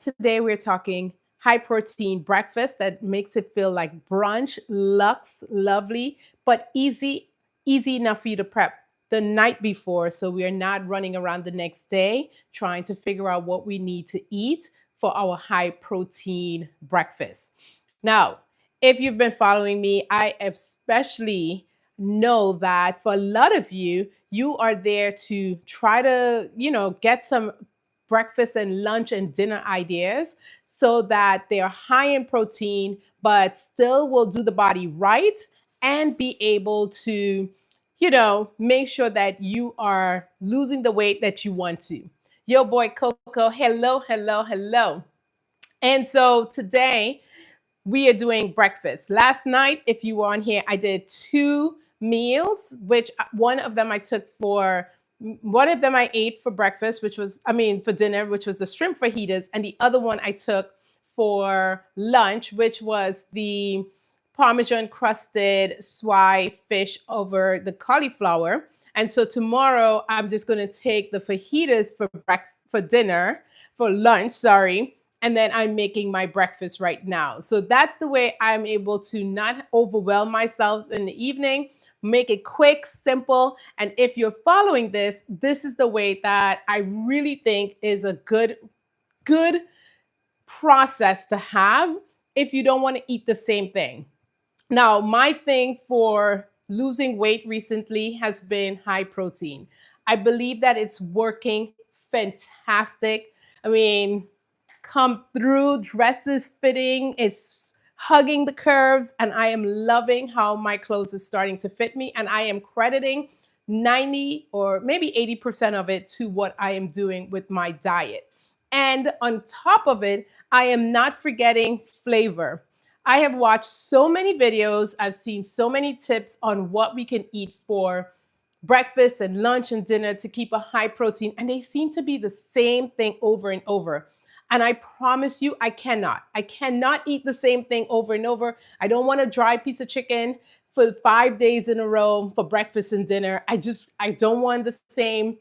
Today we're talking high protein breakfast that makes it feel like brunch, looks lovely, but easy enough for you to prep the night before so we are not running around the next day trying to figure out what we need to eat for our high protein breakfast. Now, if you've been following me, I especially know that for a lot of you, you are there to try to, get some breakfast and lunch and dinner ideas so that they're high in protein, but still will do the body right and be able to, make sure that you are losing the weight that you want to. Yo, boy Coco, hello, hello, hello. And so today, we are doing breakfast. Last night, if you were on here, I did two meals, which one of them I took for one of them I ate for breakfast, for dinner, which was the shrimp fajitas, and the other one I took for lunch, which was the Parmesan crusted swai fish over the cauliflower. And so tomorrow, I'm just going to take the fajitas for dinner, for lunch, sorry, and then I'm making my breakfast right now. So that's the way I'm able to not overwhelm myself in the evening, make it quick, simple. And if you're following this, this is the way that I really think is a good process to have if you don't want to eat the same thing. Now, my thing for losing weight recently has been high protein. I believe that it's working fantastic. I mean, come through, dresses fitting, it's hugging the curves, and I am loving how my clothes is starting to fit me. And I am crediting 90 or maybe 80% of it to what I am doing with my diet. And on top of it, I am not forgetting flavor. I have watched so many videos, I've seen so many tips on what we can eat for breakfast and lunch and dinner to keep a high protein, and they seem to be the same thing over and over. And I promise you, I cannot. I cannot eat the same thing over and over. I don't want a dry piece of chicken for 5 days in a row for breakfast and dinner. I don't want the same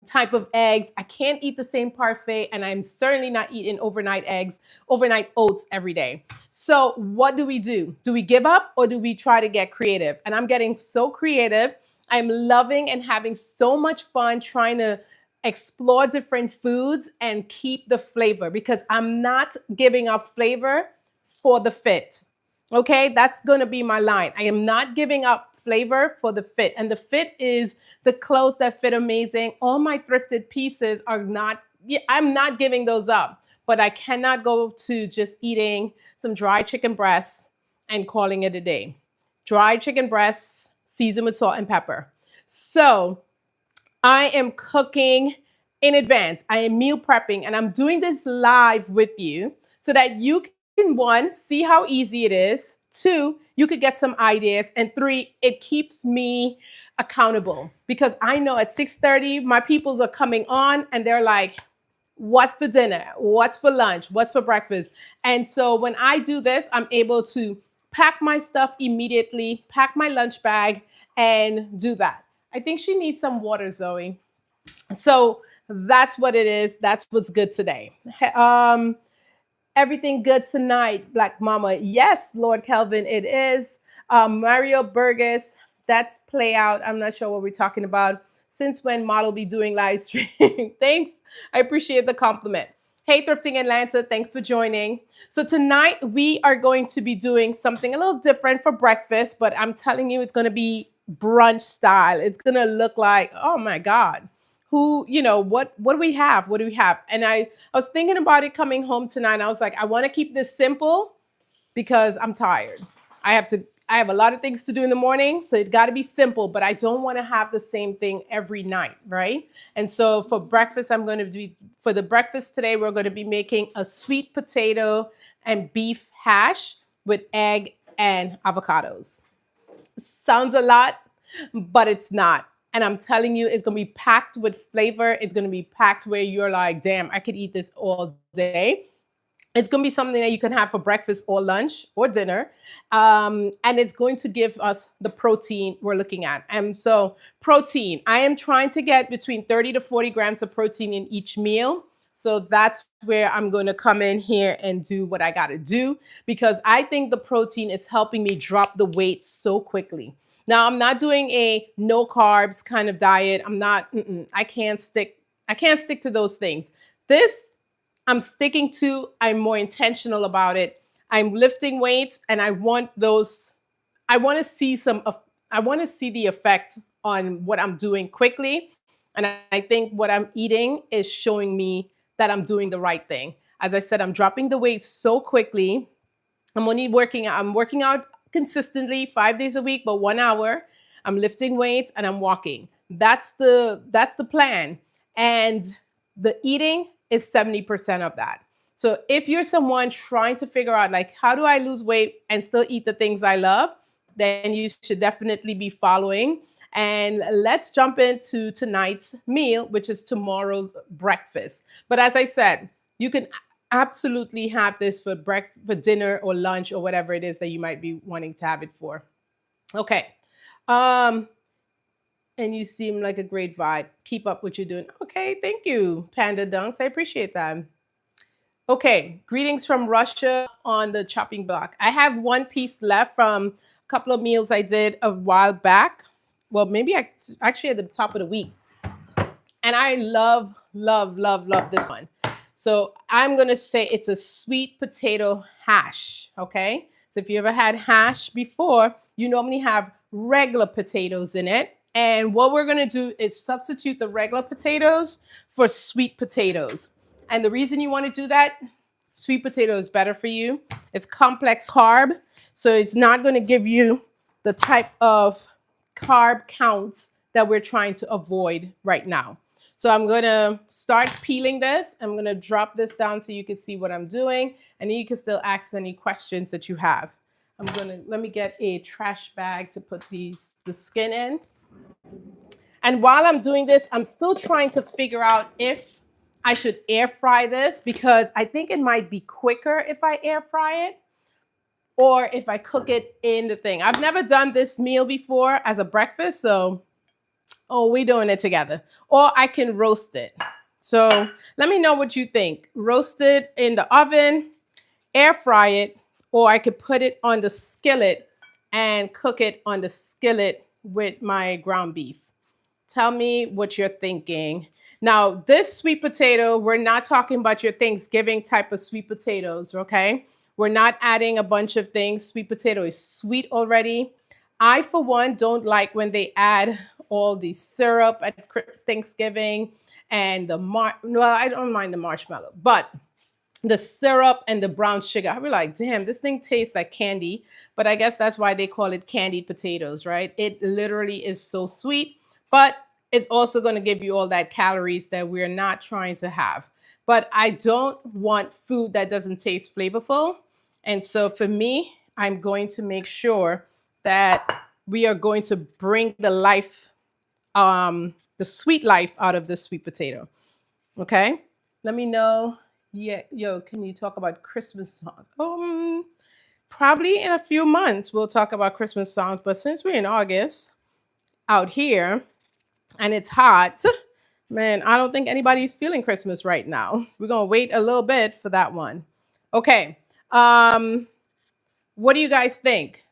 type of eggs. I can't eat the same parfait, and I'm certainly not eating overnight eggs, overnight oats every day. So, what do we do? Do we give up or do we try to get creative? And I'm getting so creative. I'm loving and having so much fun trying to explore different foods and keep the flavor because I'm not giving up flavor for the fit. Okay, that's going to be my line. I am not giving up flavor for the fit. And the fit is the clothes that fit amazing. All my thrifted pieces are not, yeah, I'm not giving those up. But I cannot go to just eating some dry chicken breasts and calling it a day. Dry chicken breasts seasoned with salt and pepper. So I am cooking in advance. I am meal prepping and I'm doing this live with you so that you can, one, see how easy it is. Two, you could get some ideas. And three, it keeps me accountable because I know at 6:30, my peoples are coming on and they're like, what's for dinner? What's for lunch? What's for breakfast? And so when I do this, I'm able to pack my stuff immediately, pack my lunch bag, and do that. I think she needs some water, Zoe. So that's what it is. That's what's good today. Um, Everything good tonight, Black Mama. Yes, Lord Kelvin, it is. Mario Burgess, that's play out. I'm not sure what we're talking about. Since when model be doing live stream? Thanks. I appreciate the compliment. Hey, Thrifting Atlanta, thanks for joining. So tonight we are going to be doing something a little different for breakfast, but I'm telling you, it's going to be brunch style. It's going to look like, oh my God, what do we have? What do we have? And I was thinking about it coming home tonight. I was like, I want to keep this simple because I'm tired. I have a lot of things to do in the morning, so it got to be simple, but I don't want to have the same thing every night, right? And so for breakfast, for the breakfast today, we're going to be making a sweet potato and beef hash with egg and avocados. Sounds a lot, but it's not. And I'm telling you, it's going to be packed with flavor. It's going to be packed where you're like, damn, I could eat this all day. It's going to be something that you can have for breakfast or lunch or dinner. And it's going to give us the protein we're looking at. And so protein, I am trying to get between 30 to 40 grams of protein in each meal. So that's where I'm going to come in here and do what I got to do because I think the protein is helping me drop the weight so quickly. Now, I'm not doing a no carbs kind of diet. I'm not I can't stick to those things. This I'm sticking to. I'm more intentional about it. I'm lifting weights and I want to see I want to see the effect on what I'm doing quickly. And I think what I'm eating is showing me that I'm doing the right thing. As I said, I'm dropping the weight so quickly. I'm working out consistently 5 days a week, but 1 hour. I'm lifting weights and I'm walking. That's the plan. And the eating is 70% of that. So if you're someone trying to figure out like how do I lose weight and still eat the things I love, then you should definitely be following. And let's jump into tonight's meal, which is tomorrow's breakfast. But as I said, you can absolutely have this for for dinner or lunch or whatever it is that you might be wanting to have it for. Okay. Um, and you seem like a great vibe. Keep up what you're doing. Okay, thank you, Panda Dunks. I appreciate that. Okay, greetings from Russia on the chopping block. I have one piece left from a couple of meals I did a while back. Well, maybe actually at the top of the week. And I love, love, love, love this one. So I'm going to say it's a sweet potato hash. Okay. So if you ever had hash before, you normally have regular potatoes in it. And what we're going to do is substitute the regular potatoes for sweet potatoes. And the reason you want to do that, sweet potato is better for you. It's complex carb. So it's not going to give you the type of carb counts that we're trying to avoid right now. So I'm going to start peeling this. I'm going to drop this down so you can see what I'm doing. And then you can still ask any questions that you have. Let me get a trash bag to put the skin in. And while I'm doing this, I'm still trying to figure out if I should air fry this because I think it might be quicker if I air fry it or if I cook it in the thing. I've never done this meal before as a breakfast, so we're doing it together. Or I can roast it. So let me know what you think. Roast it in the oven, air fry it, or I could put it on the skillet and cook it on the skillet with my ground beef. Tell me what you're thinking. Now, this sweet potato, we're not talking about your Thanksgiving type of sweet potatoes, okay? We're not adding a bunch of things. Sweet potato is sweet already. I, for one, don't like when they add all the syrup at Thanksgiving and well, I don't mind the marshmallow, but the syrup and the brown sugar. I was like, damn, this thing tastes like candy. But I guess that's why they call it candied potatoes, right? It literally is so sweet, but it's also going to give you all that calories that we're not trying to have. But I don't want food that doesn't taste flavorful. And so for me, I'm going to make sure that we are going to bring the sweet life out of the sweet potato. Okay. Let me know. Yeah, yo, can you talk about Christmas songs? Probably in a few months we'll talk about Christmas songs. But since we're in August out here and it's hot, man, I don't think anybody's feeling Christmas right now. We're gonna wait a little bit for that one. Okay. Um, what do you guys think?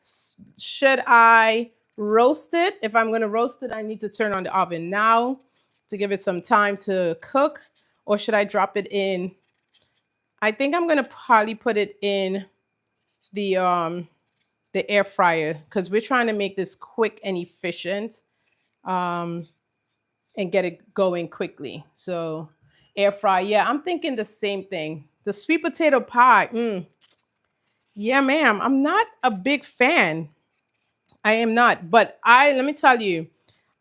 Should I roast it? If I'm gonna roast it, I need to turn on the oven now to give it some time to cook, or should I drop it in? I think I'm gonna probably put it in the um the air fryer because we're trying to make this quick and efficient um and get it going quickly. So air fry, yeah, I'm thinking the same thing. The sweet potato pie, yeah, ma'am. I'm not a big fan. I am not, but let me tell you,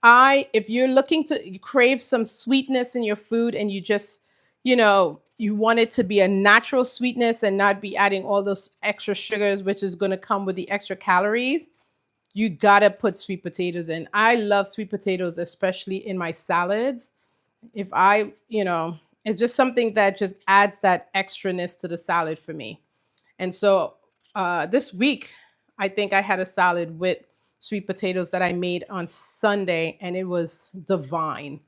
if you're looking to you crave some sweetness in your food and you just, you want it to be a natural sweetness and not be adding all those extra sugars, which is going to come with the extra calories, you gotta put sweet potatoes in. I love sweet potatoes, especially in my salads. If it's just something that just adds that extraness to the salad for me. And so this week, I think I had a salad with sweet potatoes that I made on Sunday, and it was divine.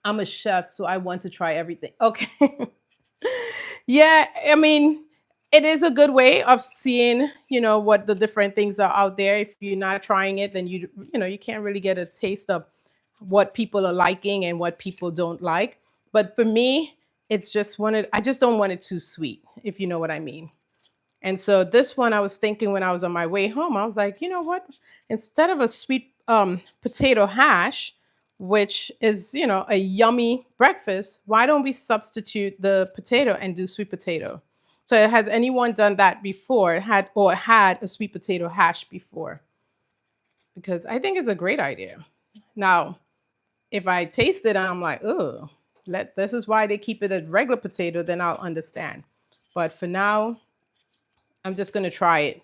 I'm a chef, so I want to try everything. Okay. Yeah, I mean, it is a good way of seeing, what the different things are out there. If you're not trying it, then you can't really get a taste of what people are liking and what people don't like. But for me, I just don't want it too sweet, if you know what I mean. And so this one, I was thinking when I was on my way home, I was like, you know what? Instead of a sweet potato hash, which is, a yummy breakfast, why don't we substitute the potato and do sweet potato? So has anyone done that before, had a sweet potato hash before? Because I think it's a great idea. Now, if I taste it and I'm like, oh, this is why they keep it a regular potato, then I'll understand. But for now, I'm just going to try it.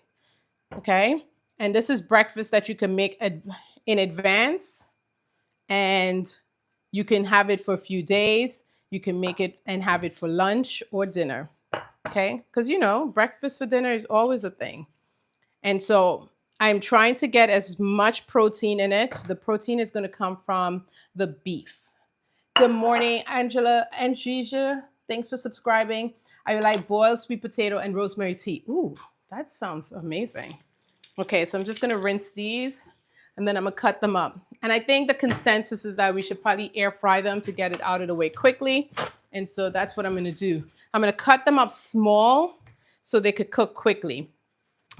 Okay. And this is breakfast that you can make in advance, and you can have it for a few days. You can make it and have it for lunch or dinner. Okay. Because, breakfast for dinner is always a thing. And so I'm trying to get as much protein in it. The protein is going to come from the beef. Good morning, Angela and Gija. Thanks for subscribing. I like boiled sweet potato and rosemary tea. Ooh, that sounds amazing. Okay, so I'm just gonna rinse these and then I'm gonna cut them up. And I think the consensus is that we should probably air fry them to get it out of the way quickly. And so that's what I'm gonna do. I'm gonna cut them up small so they could cook quickly,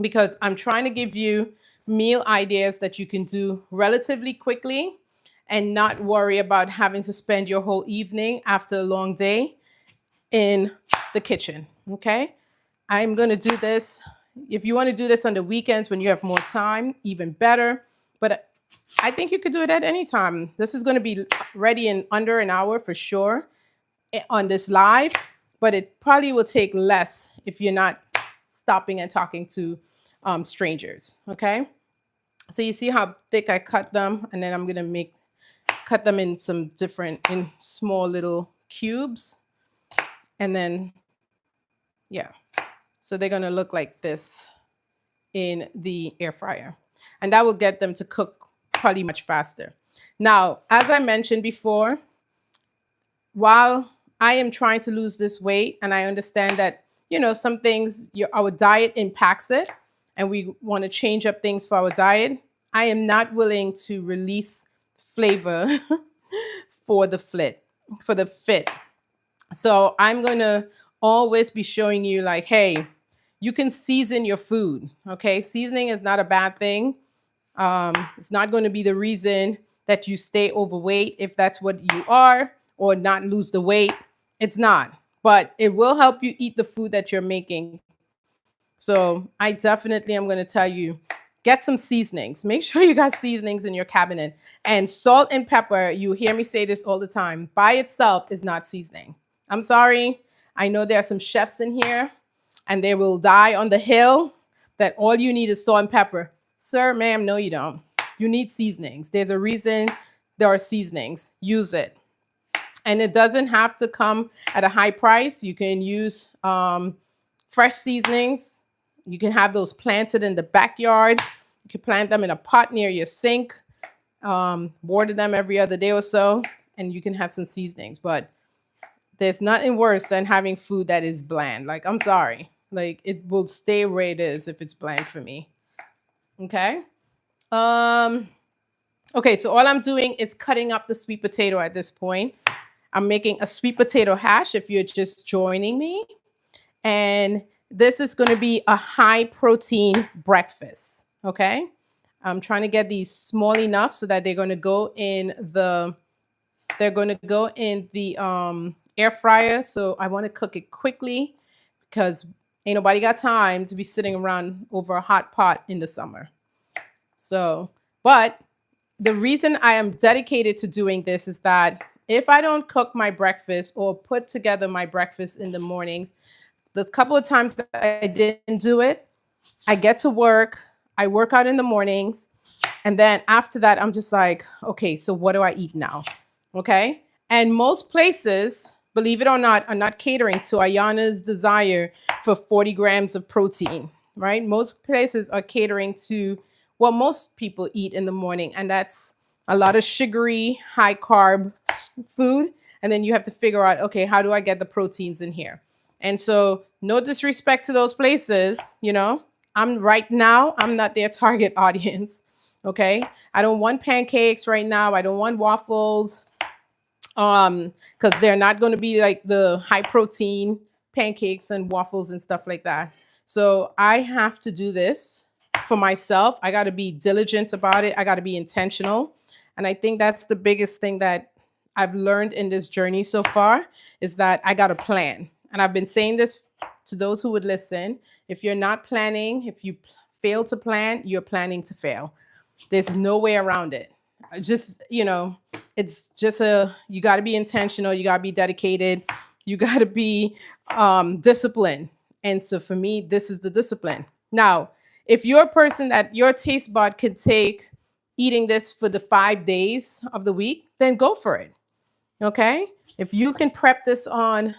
because I'm trying to give you meal ideas that you can do relatively quickly and not worry about having to spend your whole evening after a long day in the kitchen. Okay. I'm going to do this. If you want to do this on the weekends when you have more time, even better. But I think you could do it at any time. This is going to be ready in under an hour for sure on this live, but it probably will take less if you're not stopping and talking to strangers. Okay. So you see how thick I cut them, and then I'm going to cut them in in small little cubes. And then, yeah, so they're going to look like this in the air fryer. And that will get them to cook probably much faster. Now, as I mentioned before, while I am trying to lose this weight, and I understand that, some things, our diet impacts it, and we want to change up things for our diet, I am not willing to release flavor for the fit. So I'm going to always be showing you like, hey, you can season your food. Okay. Seasoning is not a bad thing. It's not going to be the reason that you stay overweight if that's what you are, or not lose the weight. It's not, but it will help you eat the food that you're making. So I definitely am going to tell you, get some seasonings. Make sure you got seasonings in your cabinet. And salt and pepper, you hear me say this all the time, by itself is not seasoning. I'm sorry. I know there are some chefs in here and they will die on the hill that all you need is salt and pepper. Sir, ma'am, no, you don't. You need seasonings. There's a reason there are seasonings. Use it. And it doesn't have to come at a high price. You can use fresh seasonings. You can have those planted in the backyard. You can plant them in a pot near your sink, water them every other day or so, and you can have some seasonings. But there's nothing worse than having food that is bland. Like, I'm sorry. Like, it will stay where it is if it's bland for me. Okay. Okay, so all I'm doing is cutting up the sweet potato at this point. I'm making a sweet potato hash if you're just joining me. And this is going to be a high protein breakfast. Okay. I'm trying to get these small enough so that they're going to go in the air fryer. So I want to cook it quickly because ain't nobody got time to be sitting around over a hot pot in the summer. So, but the reason I am dedicated to doing this is that if I don't cook my breakfast or put together my breakfast in the mornings, the couple of times that I didn't do it, I get to work, I work out in the mornings, and then after that, I'm just like, okay, so what do I eat now? Okay. And most places, believe it or not, are not catering to Ayana's desire for 40 grams of protein, right? Most places are catering to what most people eat in the morning, and that's a lot of sugary, high carb food. And then you have to figure out, okay, how do I get the proteins in here? And so, no disrespect to those places, I'm not their target audience. Okay. I don't want pancakes right now. I don't want waffles. Because they're not going to be like the high protein pancakes and waffles and stuff like that. So I have to do this for myself. I got to be diligent about it. I got to be intentional. And I think that's the biggest thing that I've learned in this journey so far is that I got to plan. And I've been saying this to those who would listen. If you're not planning, if you fail to plan, you're planning to fail. There's no way around it. Just, it's just you got to be intentional. You got to be dedicated. You got to be disciplined. And so for me, this is the discipline. Now, if you're a person that your taste bud can take eating this for the 5 days of the week, then go for it. Okay. If you can prep this on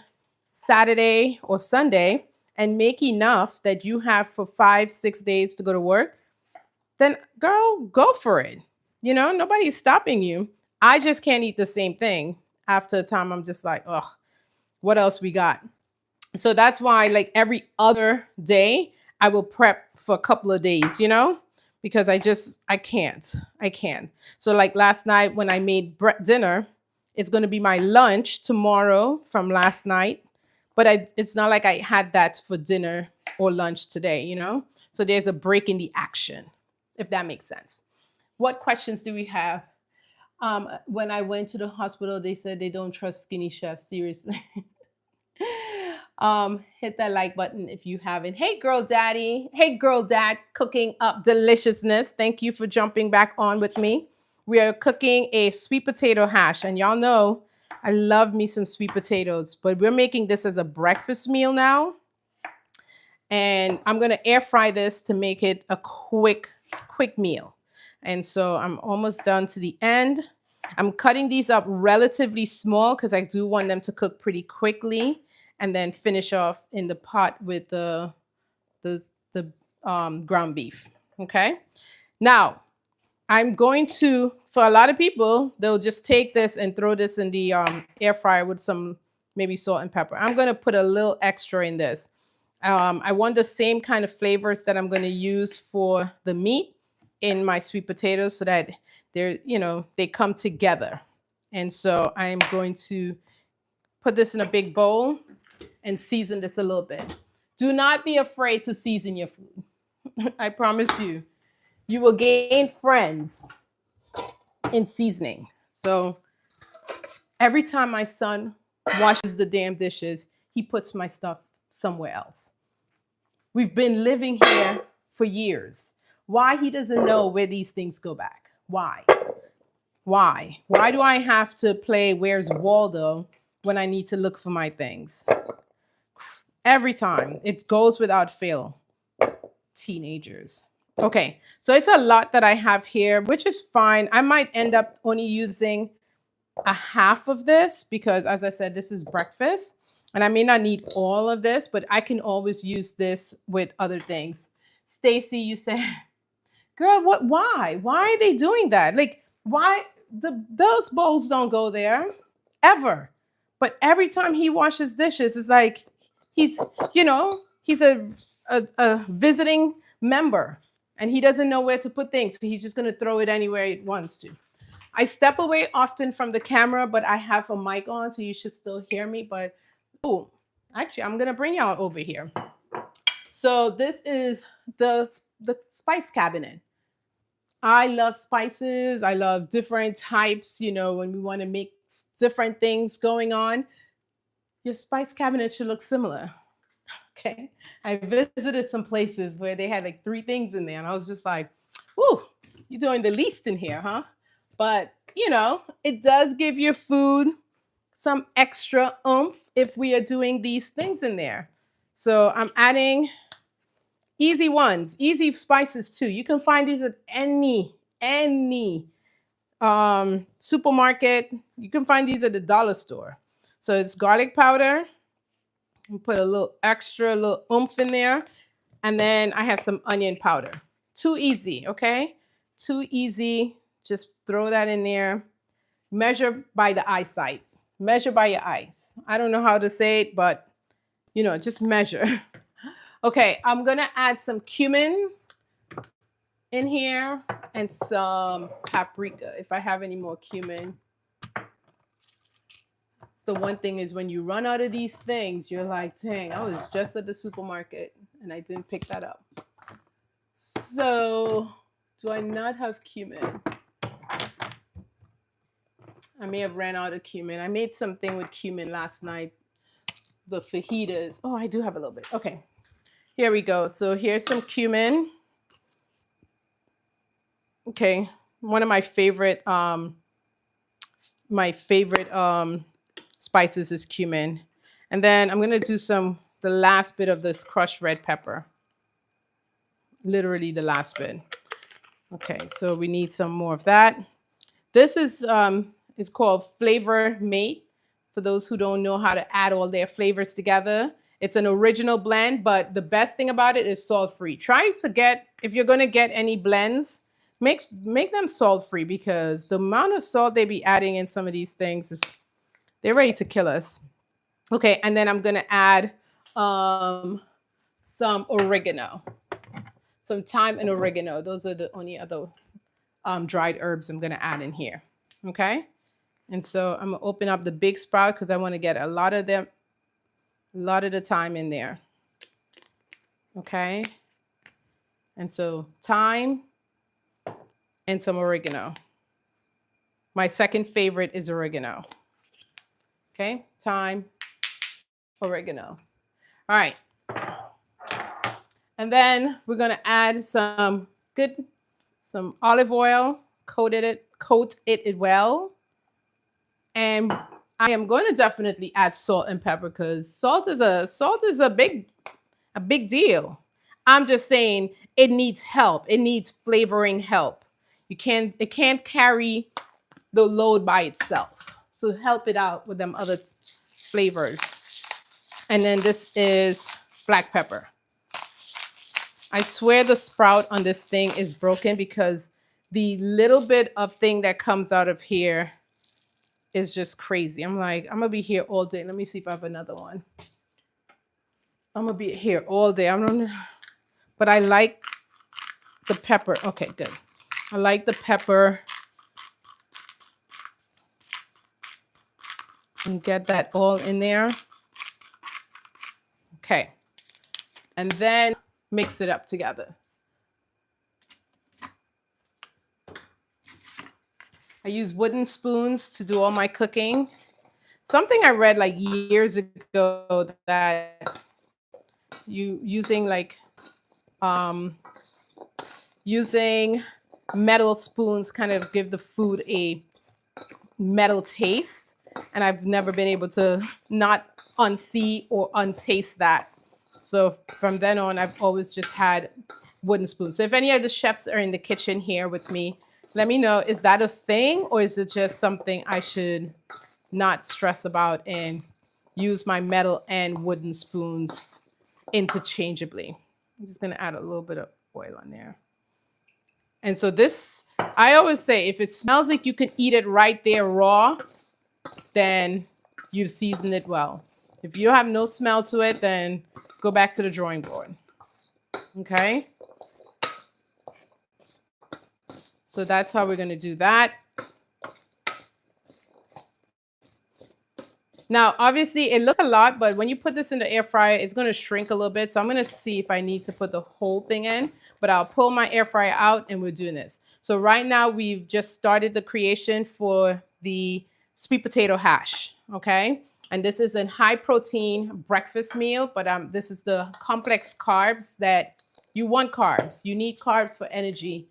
Saturday or Sunday and make enough that you have for 5, 6 days to go to work, then girl, go for it. Nobody's stopping you. I just can't eat the same thing. After a time, I'm just like, oh, what else we got? So that's why, like every other day, I will prep for a couple of days, because I can't. So like last night when I made dinner, it's going to be my lunch tomorrow from last night. But it's not like I had that for dinner or lunch today, So there's a break in the action, if that makes sense. What questions do we have? When I went to the hospital, they said they don't trust skinny chefs. Seriously. Hit that like button if you haven't. Hey, girl daddy. Hey, girl dad, cooking up deliciousness. Thank you for jumping back on with me. We are cooking a sweet potato hash. And y'all know I love me some sweet potatoes, but we're making this as a breakfast meal now. And I'm going to air fry this to make it a quick meal. And so I'm almost done to the end. I'm cutting these up relatively small because I do want them to cook pretty quickly and then finish off in the pot with the ground beef. Okay. Now, I'm going to, for a lot of people, they'll just take this and throw this in the air fryer with some maybe salt and pepper. I'm going to put a little extra in this. I want the same kind of flavors that I'm going to use for the meat in my sweet potatoes so that they come together. And so I'm going to put this in a big bowl and season this a little bit. Do not be afraid to season your food. I promise you, you will gain friends in seasoning. So every time my son washes the damn dishes, he puts my stuff somewhere else. We've been living here for years. Why he doesn't know where these things go back? Why? Why do I have to play Where's Waldo when I need to look for my things? Every time. It goes without fail. Teenagers. Okay, so it's a lot that I have here, which is fine. I might end up only using a half of this because, as I said, this is breakfast. And I may not need all of this, but I can always use this with other things. Stacy, you said, girl, why? Why are they doing that? Like, why those bowls don't go there ever. But every time he washes dishes, it's like he's a visiting member and he doesn't know where to put things. So he's just going to throw it anywhere he wants to. I step away often from the camera, but I have a mic on, so you should still hear me. But, actually, I'm going to bring y'all over here. So this is the spice cabinet. I love spices. I love different types, when we want to make different things going on. Your spice cabinet should look similar. Okay. I visited some places where they had like 3 things in there, and I was just like, ooh, you're doing the least in here, huh? But, it does give your food some extra oomph if we are doing these things in there. So I'm adding easy ones, easy spices too. You can find these at any supermarket. You can find these at the dollar store. So it's garlic powder. You put a little oomph in there. And then I have some onion powder. Too easy, okay? Too easy Just throw that in there. Measure by the eyesight. Measure by your eyes. I don't know how to say it, but just measure. Okay, I'm gonna add some cumin in here and some paprika if I have any more cumin. So one thing is when you run out of these things, you're like, dang, I was just at the supermarket and I didn't pick that up. So do I not have cumin? I may have ran out of cumin. I made something with cumin last night. The fajitas. Oh, I do have a little bit. Okay. Here we go. So here's some cumin. Okay. One of my favorite spices is cumin. And then I'm gonna do the last bit of this crushed red pepper. Literally the last bit. Okay, so we need some more of that. This is called Flavor Mate. For those who don't know how to add all their flavors together, it's an original blend, but the best thing about it is salt-free. Try to get, if you're gonna get any blends, make them salt-free, because the amount of salt they be adding in some of these things they're ready to kill us. Okay, and then I'm gonna add some oregano, some thyme and oregano. Those are the only other dried herbs I'm gonna add in here. Okay, and so I'm gonna open up the big sprout because I want to get a lot of the thyme in there. Okay, and so thyme and some oregano. My second favorite is oregano. Okay, thyme, oregano. All right, and then we're gonna add some olive oil. Coat it well. And I am going to definitely add salt and pepper, because salt is a big deal. I'm just saying it needs help. It needs flavoring help. It can't carry the load by itself. So help it out with them other flavors. And then this is black pepper. I swear the sprout on this thing is broken, because the little bit of thing that comes out of here is just crazy. I'm like, I'm gonna be here all day. Let me see if I have another one. I'm gonna be here all day. I don't know, but I like the pepper. Okay, good. I like the pepper. And get that all in there. Okay, and then mix it up together. I use wooden spoons to do all my cooking. Something I read like years ago, that using metal spoons kind of give the food a metal taste, and I've never been able to not unsee or untaste that. So from then on, I've always just had wooden spoons. So if any of the chefs are in the kitchen here with me, let me know, is that a thing, or is it just something I should not stress about and use my metal and wooden spoons interchangeably? I'm just gonna add a little bit of oil on there. And so this, I always say, if it smells like you can eat it right there raw, then you've seasoned it well. If you have no smell to it, then go back to the drawing board. Okay? So that's how we're going to do that. Now, obviously, it looks a lot, but when you put this in the air fryer, it's going to shrink a little bit. So I'm going to see if I need to put the whole thing in, but I'll pull my air fryer out and we're doing this. So right now, we've just started the creation for the sweet potato hash, okay? And this is a high protein breakfast meal, but this is the complex carbs that you want carbs. You need carbs for energy.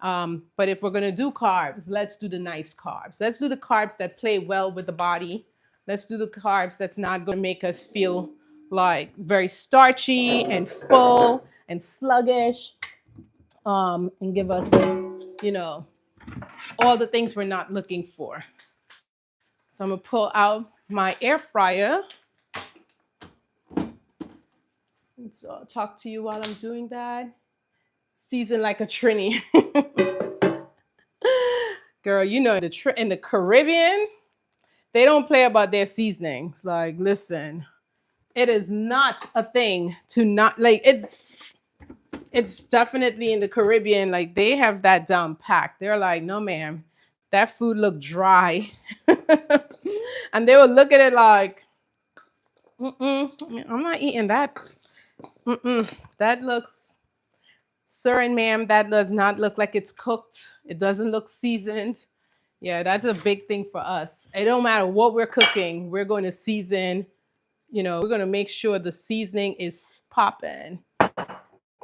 But if we're going to do carbs, let's do the nice carbs. Let's do the carbs that play well with the body. Let's do the carbs that's not going to make us feel like very starchy and full and sluggish, and give us, all the things we're not looking for. So I'm going to pull out my air fryer. And so I'll talk to you while I'm doing that. Season like a Trini. Girl, you know, in the Caribbean, they don't play about their seasonings. Like, listen, it is not a thing to not like it's definitely in the Caribbean, like they have that down packed. They're like, no, ma'am, that food looked dry. And they would look at it like, I'm not eating that. That looks, sir and ma'am, that does not look like it's cooked. It doesn't look seasoned. Yeah, that's a big thing for us. It don't matter what we're cooking, we're going to season, we're going to make sure the seasoning is popping.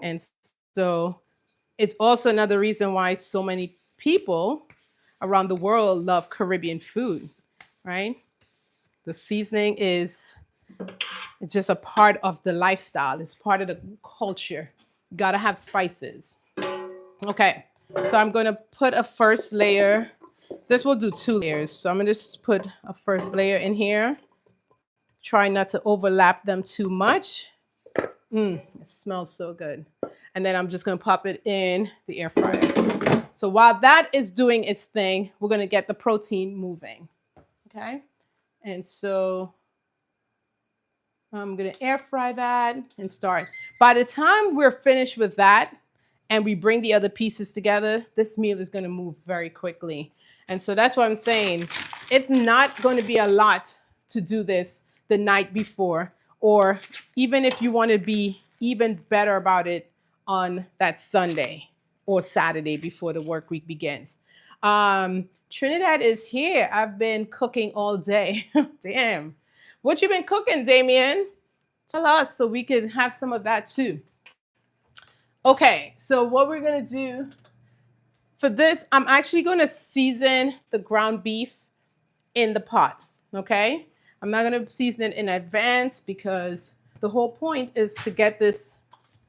And so it's also another reason why so many people around the world love Caribbean food, right? The seasoning is it's just a part of the lifestyle. It's part of the culture. You gotta have spices. Okay, so I'm gonna put a first layer. This will do 2 layers. So I'm gonna just put a first layer in here. Try not to overlap them too much. It smells so good. And then I'm just gonna pop it in the air fryer. So while that is doing its thing, we're gonna get the protein moving. Okay. And so I'm gonna air fry that and start. By the time we're finished with that and we bring the other pieces together, this meal is gonna move very quickly. And so that's what I'm saying. It's not gonna be a lot to do this the night before, or even if you wanna be even better about it on that Sunday or Saturday before the work week begins. Trinidad is here. I've been cooking all day. Damn. What you been cooking, Damien? Tell us so we can have some of that too. Okay, so what we're gonna do for this, I'm actually gonna season the ground beef in the pot. Okay, I'm not gonna season it in advance because the whole point is to get this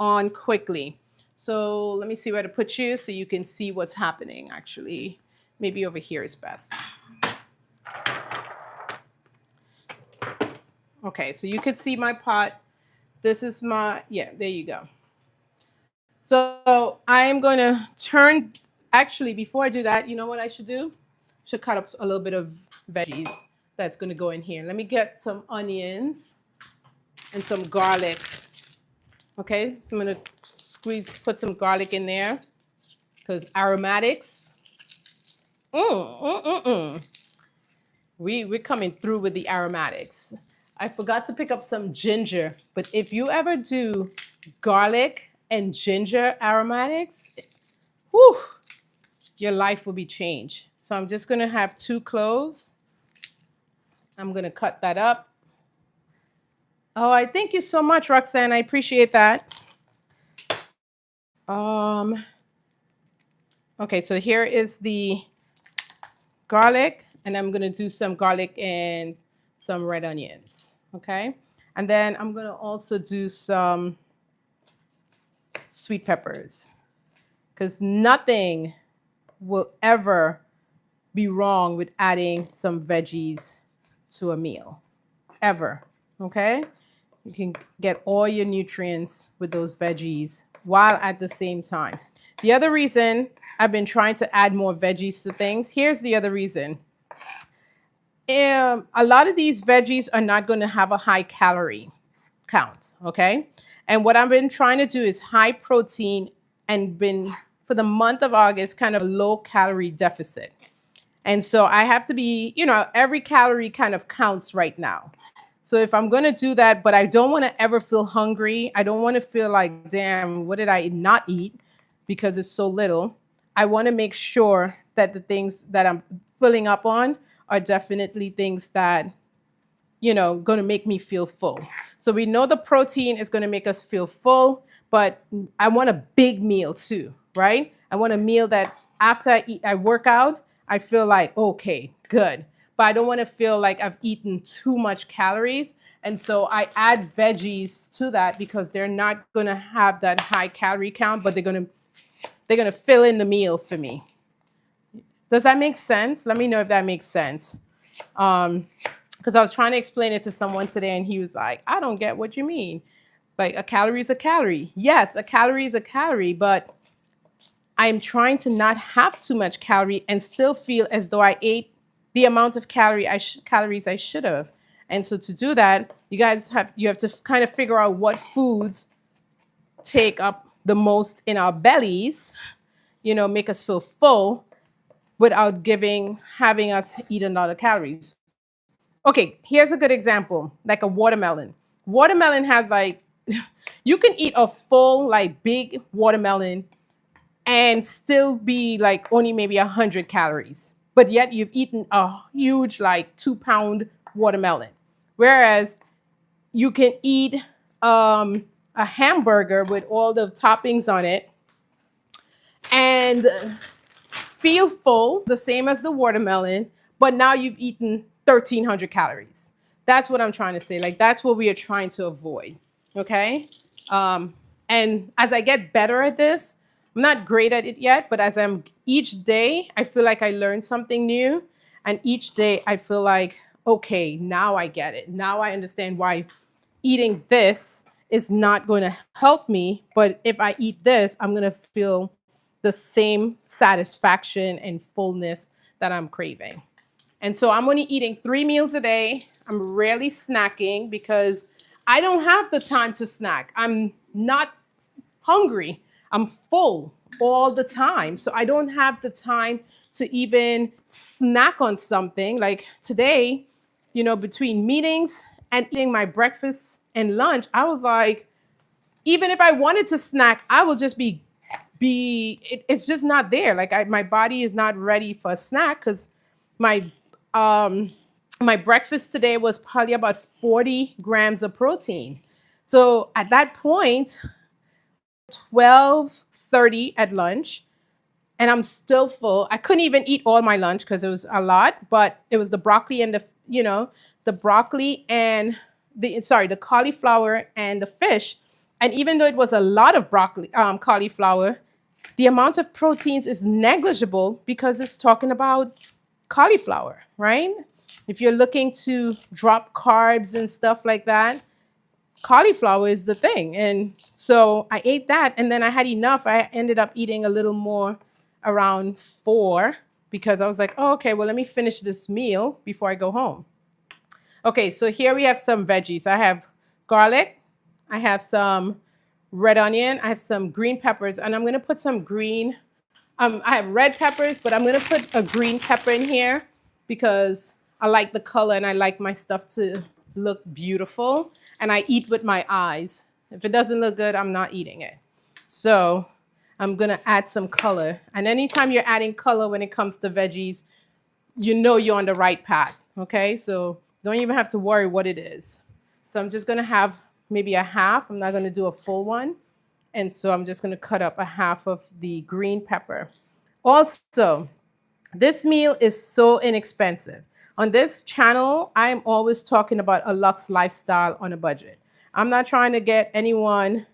on quickly. So let me see where to put you so you can see what's happening. Actually, maybe over here is best. Okay, so you can see my pot. This is my, yeah, there you go. So I am going to turn, actually, before I do that, you know what I should do? Should cut up a little bit of veggies that's going to go in here. Let me get some onions and some garlic. Okay, so I'm going to put some garlic in there because aromatics. We're coming through with the aromatics. I forgot to pick up some ginger, but if you ever do garlic and ginger aromatics, whew, your life will be changed. So I'm just gonna have 2 cloves. I'm gonna cut that up. Oh, I thank you so much, Roxanne. I appreciate that. Okay, so here is the garlic, and I'm gonna do some garlic and some red onions. Okay, and then I'm gonna also do some sweet peppers because nothing will ever be wrong with adding some veggies to a meal, ever. Okay, you can get all your nutrients with those veggies while at the same time. The other reason I've been trying to add more veggies to things, here's the other reason. A lot of these veggies are not going to have a high calorie count, okay? And what I've been trying to do is high protein and been, for the month of August, kind of a low calorie deficit. And so I have to be, every calorie kind of counts right now. So if I'm going to do that, but I don't want to ever feel hungry, I don't want to feel like, damn, what did I not eat because it's so little. I want to make sure that the things that I'm filling up on are definitely things that, going to make me feel full. So we know the protein is going to make us feel full, but I want a big meal too, right? I want a meal that after I work out, I feel like, okay, good. But I don't want to feel like I've eaten too much calories. And so I add veggies to that because they're not going to have that high calorie count, but they're going to fill in the meal for me. Does that make sense? Let me know if that makes sense. Because I was trying to explain it to someone today and he was like, I don't get what you mean. Like a calorie is a calorie. Yes, a calorie is a calorie, but I'm trying to not have too much calorie and still feel as though I ate the amount of calories I should have. And so to do that, you have to kind of figure out what foods take up the most in our bellies, make us feel full without having us eat a lot of calories. Okay, here's a good example, like a watermelon. Watermelon has like you can eat a full like big watermelon and still be like only maybe 100 calories, but yet you've eaten a huge like 2 pound watermelon. Whereas you can eat a hamburger with all the toppings on it and feel full, the same as the watermelon, but now you've eaten 1,300 calories. That's what I'm trying to say. Like, that's what we are trying to avoid. Okay. Um, and as I get better at this, I'm not great at it yet, but as I'm each day, I feel like I learn something new. And each day I feel like, okay, now I get it. Now I understand why eating this is not going to help me. But if I eat this, I'm going to feel the same satisfaction and fullness that I'm craving. And so I'm only eating 3 meals a day. I'm rarely snacking because I don't have the time to snack. I'm not hungry. I'm full all the time. So I don't have the time to even snack on something. Like today, between meetings and eating my breakfast and lunch, I was like, even if I wanted to snack, I will just it's just not there. Like my body is not ready for a snack because my um my breakfast today was probably about 40 grams of protein. So at that point, 12:30 at lunch, and I'm still full. I couldn't even eat all my lunch because it was a lot, but it was the broccoli and the broccoli and the cauliflower and the fish. And even though it was a lot of cauliflower, the amount of proteins is negligible because it's talking about cauliflower, right? If you're looking to drop carbs and stuff like that, cauliflower is the thing. And so I ate that and then I had enough. I ended up eating a little more around 4 because I was like, oh, okay, well, let me finish this meal before I go home. Okay, so here we have some veggies. I have garlic, I have some red onion, I have some green peppers, and I'm going to put some green. I have red peppers, but I'm going to put a green pepper in here because I like the color and I like my stuff to look beautiful. And I eat with my eyes. If it doesn't look good, I'm not eating it. So I'm going to add some color. And anytime you're adding color when it comes to veggies, you know you're on the right path. Okay, so don't even have to worry what it is. So I'm just going to have maybe a half. I'm not going to do a full one. And so I'm just going to cut up a half of the green pepper. Also, this meal is so inexpensive. On this channel, I'm always talking about a luxe lifestyle on a budget. I'm not trying to get anyone,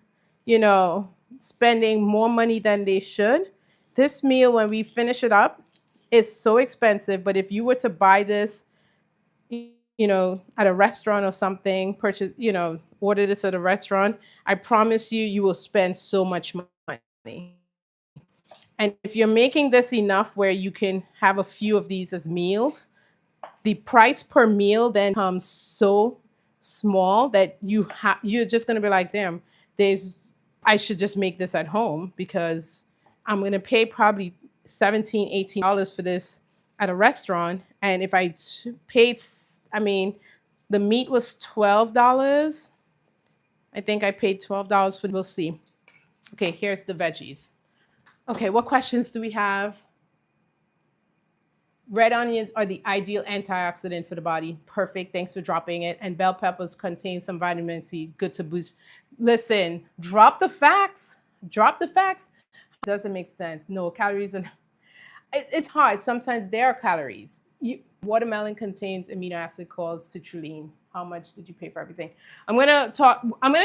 you know, spending more money than they should. This meal, when we finish it up, is so expensive. But if you were to buy this, at a restaurant or something, order this at a restaurant, I promise you, you will spend so much money. And if you're making this enough where you can have a few of these as meals, the price per meal then becomes so small that you're just going to be like, damn, there's I should just make this at home because I'm going to pay probably 17, $18 for this at a restaurant. And if paid, I mean, the meat was $12. I think I paid $12 for, we'll see. Okay, here's the veggies. Okay, what questions do we have? Red onions are the ideal antioxidant for the body. Perfect. Thanks for dropping it. And bell peppers contain some vitamin C. Good to boost. Listen, drop the facts. Drop the facts. Doesn't make sense. No calories. And it's hard. Sometimes there are calories. Watermelon contains amino acid called citrulline. How much did you pay for everything? I'm gonna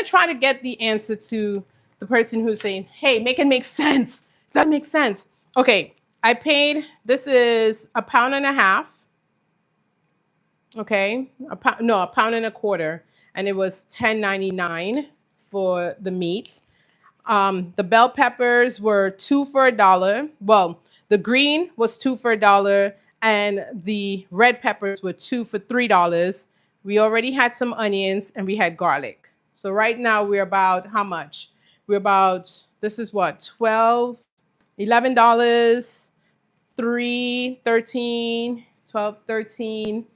try to get the answer to the person who's saying, hey, make it make sense. That makes sense. Okay, I paid, this is a pound and a half. Okay, a pound and a quarter. And it was $10.99 for the meat. The bell peppers were two for $1. Well, the green was two for $1, and the red peppers were two for $3. We already had some onions and we had garlic. So right now we're about how much? We're about, this is what, 12, $11, 3, 13, 12, 13,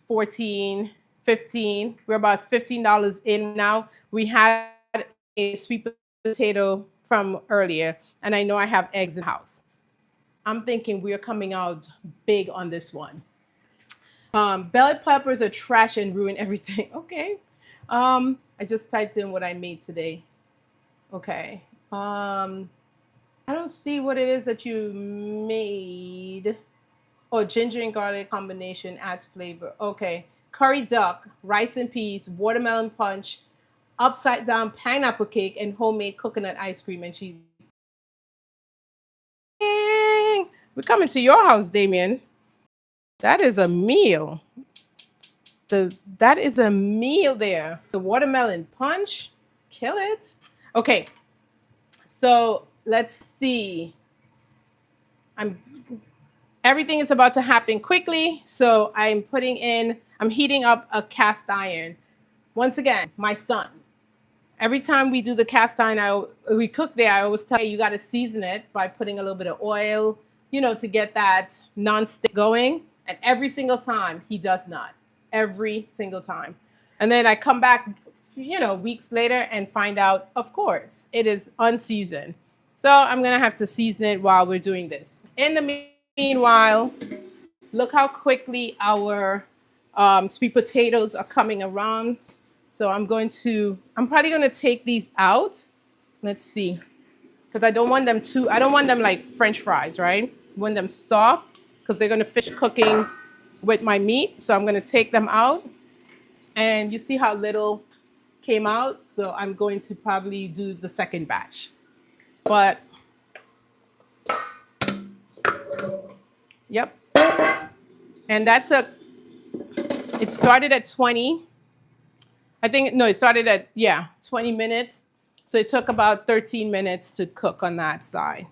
14, 15. We're about $15 in now. We had a sweet potato from earlier, and I know I have eggs in the house. I'm thinking we're coming out big on this one. Bell peppers are trash and ruin everything. Okay. I just typed in what I made today. Okay. I don't see what it is that you made. Oh, ginger and garlic combination adds flavor. Okay. Curry duck, rice and peas, watermelon punch, upside down pineapple cake, and homemade coconut ice cream and cheese. Dang! We're coming to your house, Damien. That is a meal. That is a meal there. The watermelon punch, kill it. Okay, so let's see. I'm Everything is about to happen quickly, so I'm heating up a cast iron. Once again, my son. Every time we do the cast iron, we cook there, I always tell you got to season it by putting a little bit of oil, to get that non-stick going. And every single time he does not. Every single time. And then I come back, weeks later and find out, of course, it is unseasoned. So I'm going to have to season it while we're doing this. In the meanwhile, look how quickly our sweet potatoes are coming around. So I'm probably going to take these out. Let's see. Because I don't want them like French fries, right? I want them soft because they're going to finish cooking with my meat. So I'm going to take them out. And you see how little came out. So I'm going to probably do the second batch. But, yep. And it started at 20. I think, no, it started at, 20 minutes. So it took about 13 minutes to cook on that side.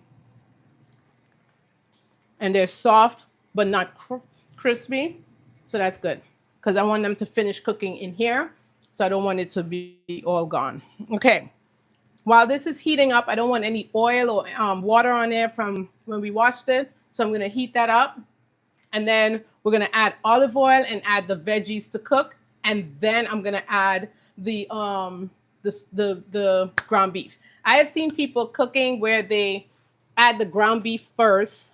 And they're soft, but not crispy. So that's good because I want them to finish cooking in here. So I don't want it to be all gone. Okay. While this is heating up, I don't want any oil or water on there from when we washed it. So I'm going to heat that up. And then we're going to add olive oil and add the veggies to cook. And then I'm going to add the ground beef. I have seen people cooking where they add the ground beef first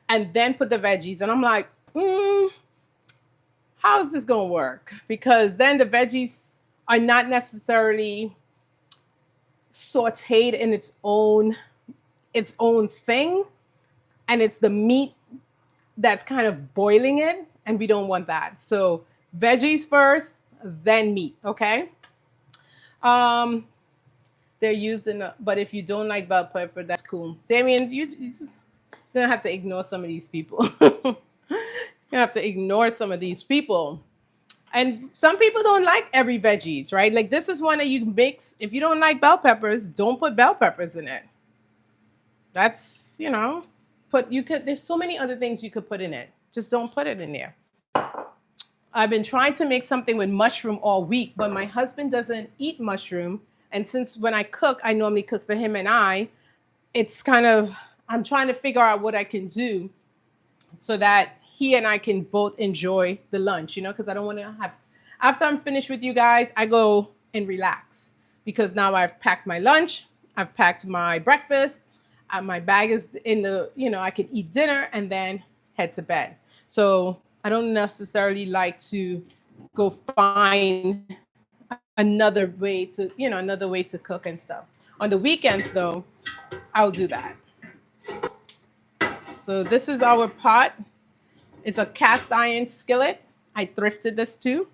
and then put the veggies. And I'm like, how is this going to work? Because then the veggies are not necessarily sauteed in its own thing. And it's the meat that's kind of boiling it. And we don't want that. So veggies first, then meat. Okay. They're used but if you don't like bell pepper, that's cool. Damien, you just gonna have to ignore some of these people. You have to ignore some of these people. And some people don't like every veggies, right? Like this is one that you mix. If you don't like bell peppers, don't put bell peppers in it. That's, there's so many other things you could put in it. Just don't put it in there. I've been trying to make something with mushroom all week, but my husband doesn't eat mushroom. And since when I cook, I normally cook for him and I'm trying to figure out what I can do so that he and I can both enjoy the lunch, because I don't want to after I'm finished with you guys, I go and relax because now I've packed my lunch, I've packed my breakfast, my bag is I can eat dinner and then head to bed. So I don't necessarily like to go find another way to cook and stuff. On the weekends though, I'll do that. So this is our pot. It's a cast iron skillet. I thrifted this too.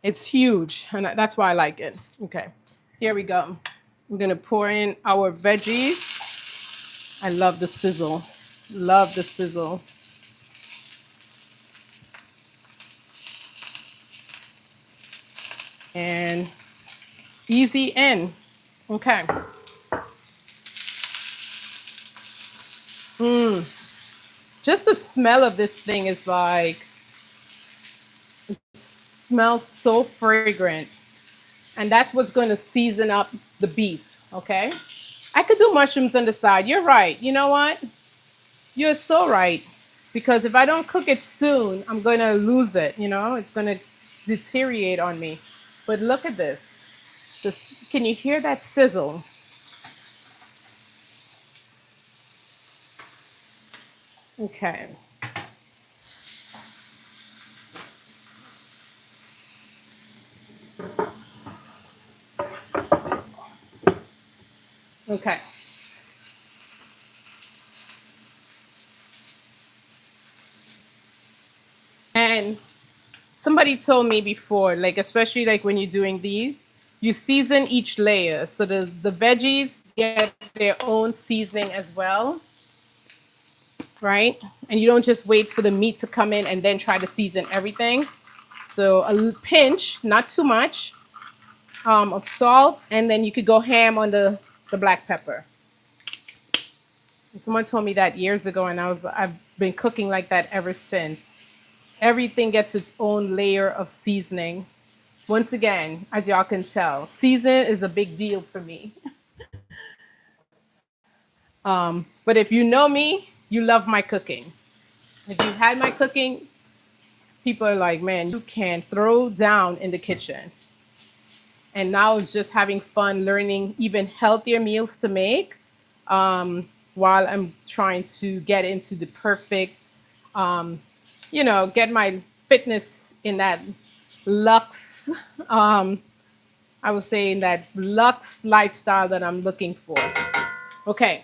It's huge, and that's why I like it. Okay, here we go. We're gonna pour in our veggies. I love the sizzle. Love the sizzle. And easy in. Okay. Mm. Just the smell of this thing is like, smells so fragrant. And that's what's going to season up the beef. Okay. I could do mushrooms on the side. You're right. You know what? You're so right. Because if I don't cook it soon, I'm going to lose it. You know, it's going to deteriorate on me. But look at this. Can you hear that sizzle? Okay. Okay. And somebody told me before, like, especially like when you're doing these, you season each layer. So the veggies get their own seasoning as well, right? And you don't just wait for the meat to come in and then try to season everything. So a pinch, not too much, of salt, and then you could go ham on the black pepper. Someone told me that years ago, and I've been cooking like that ever since. Everything gets its own layer of seasoning. Once again, as y'all can tell, season is a big deal for me. But if you know me, you love my cooking. If you've had my cooking, people are like, man, you can throw down in the kitchen. And now it's just having fun learning even healthier meals to make, while I'm trying to get into the perfect, um, get my fitness in that luxe, um, I would say in that luxe lifestyle that I'm looking for. Okay,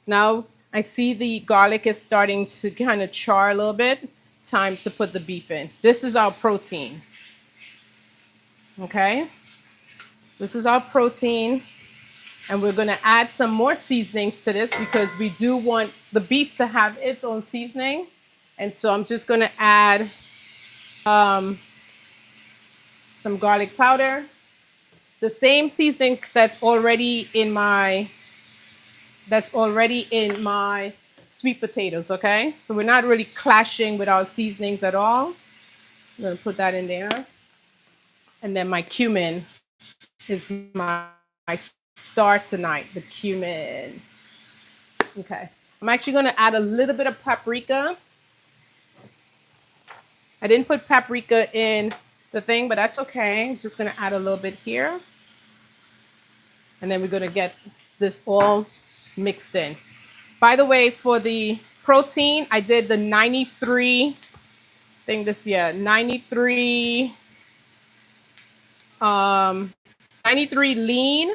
now I see the garlic is starting to kind of char a little bit. Time to put the beef in. This is our protein. Okay, this is our protein. And we're going to add some more seasonings to this because we do want the beef to have its own seasoning. And so I'm just going to add um, some garlic powder, the same seasonings that's already in my sweet potatoes. Okay, so we're not really clashing with our seasonings at all. I'm going to put that in there. And then my cumin is my star tonight, the cumin. Okay. I'm actually going to add a little bit of paprika. I didn't put paprika in the thing, but that's okay. I'm just going to add a little bit here. And then we're going to get this all mixed in. By the way, for the protein, I did the 93 thing this year. 93 um 93 lean